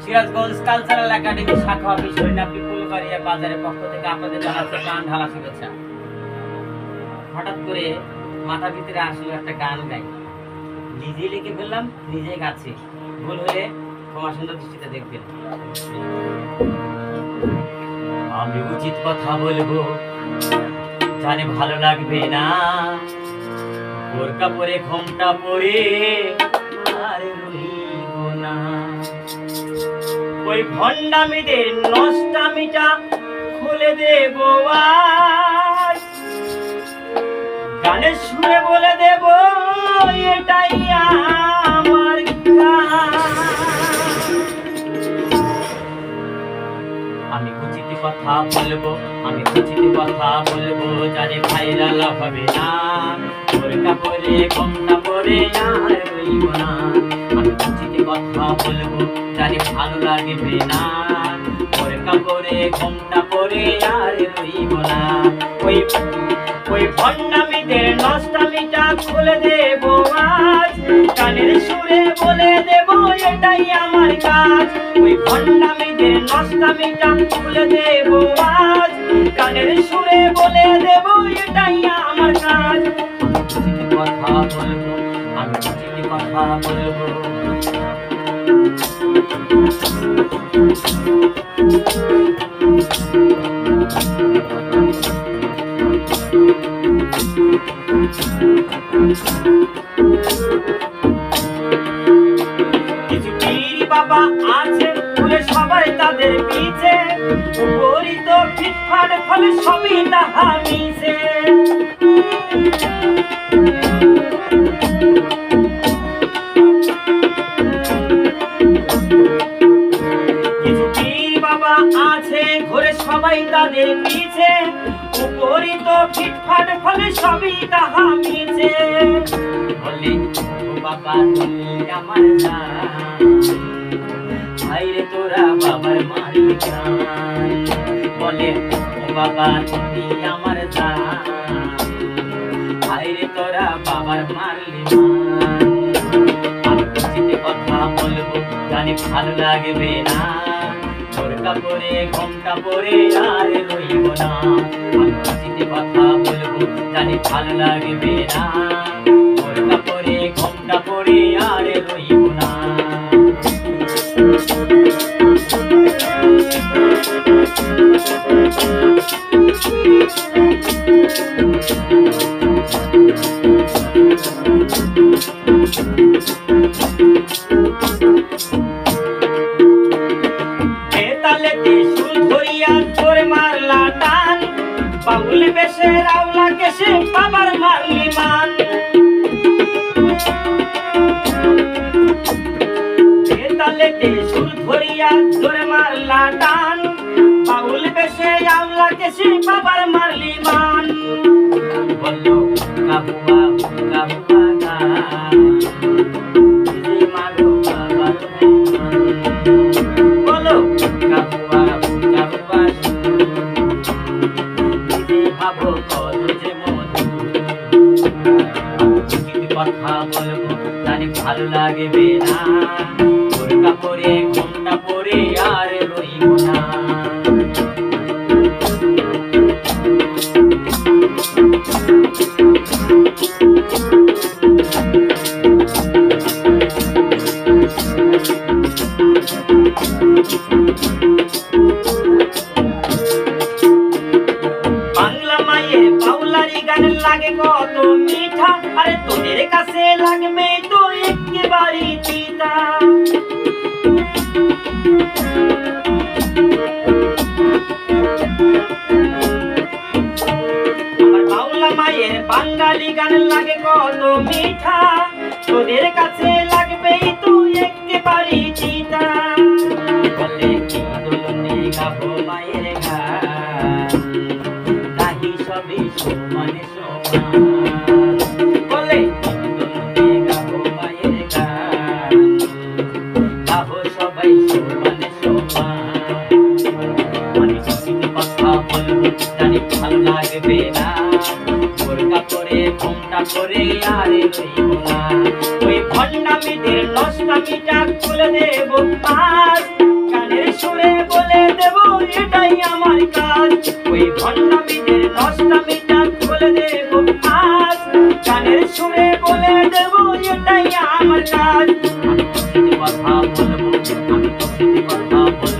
Sirajganj cultural academy শাখা office হরিনাপি Phulbaria বাজারের পক্ষ থেকে আপনাদের জানাচ্ছি গান ঢালা শুভেচ্ছা। হঠাৎ করে মাথা ভিতরে আসলে একটা গান গাই, নিজেই লিখে ফেললাম, নিজেই গাচ্ছি। ভুল হলে ক্ষমা সুন্দর দৃষ্টিতে দেখবেন। আমি উচিত কথা বলবো, জানি ভালো লাগবে না, বোরকা পরে ঘোমটা পরে ওই ভণ্ডামিদের নষ্টামিটা খুলে দেব, গানের সুরে বলে দেব এটাই আমার আমি উচিত কথা বলবো, আমি উচিত কথা বলবো, জানি ভাইরাল হবে না, বোরকা পরে ঘোমটা পরে আর রইব না। আমি উচিত কথা বলবো, জানি ভালো লাগবে না, বোরকা পরে ঘোমটা পরে আর রইব না। ওই ভণ্ডামিদের নষ্টামিটা খুলে দেব আজ, গানের সুরে বলে দেব এটাই আমার কাজ। ওই ভণ্ডামিদের নষ্টামিটা খুলে দেব আজ, গানের সুরে বলে দেব এটাই আমার কাজ। উচিত কথা বলবো, আমি উচিত কথা বলবো। কিছু পীর বাবা আছে বলে সবাই তাদের পিছে, উপরিত ফিটফাট ফলে সবই তাহা মিছে। কিছু পীর বাবা আছে ঘুরে সবাই তাদের পিছে, উপরিত ফিটফাট ফলে সবই তাহা মিছে। বলে ও বাবা তুমি আমার জান, ভাইরে তোরা বাবার মালিক। বলে ও বাবা তুমি আমার জান, ভাইরে তোরা বাবার মালিক। আমি উচিত কথা বলবো, জানি ভালো লাগবে না, বোরকা পরে ঘোমটা পরে আর রইব না। আমি উচিত কথা বলবো, জানি ভালো লাগবে না, বোরকা পরে ঘোমটা পরে আর রইব না। বাউল বেশে রাওলা কেশে বাবার মারলি মান, বেতালেতে সুর ধরিয়া জোরে মারলা টান, বাউল বেশে রাওলা কেশে বাবার মারলি মান। বললো কাবুয়া কাবুয়া গায়, মারো বাবার বলো কাবুয়া কাবুয়া ভাবো কত যে মধু। কথা বলবো, জানি ভালো লাগবে না, বোরকা পরে ঘোমটা পরে আর রইব না। বাংলা মায়ের বাউলারি গান লাগে কত মিঠা, আরে তোদের কাছে লাগবে তো একেবারে চিতা। ভণ্ডামিদের দশটা মিটা খুলে দেব আজ গানের সুরে বলে দেব এটাই আমার কাজ ওই ভণ্ডামিদের দশটা মিটা খুলে দেব আজ গানের সুরে বলে দেব এটাই আমার কাজ আমি প্রকৃতি কথা বলবো আমি প্রকৃতি কথা বলবো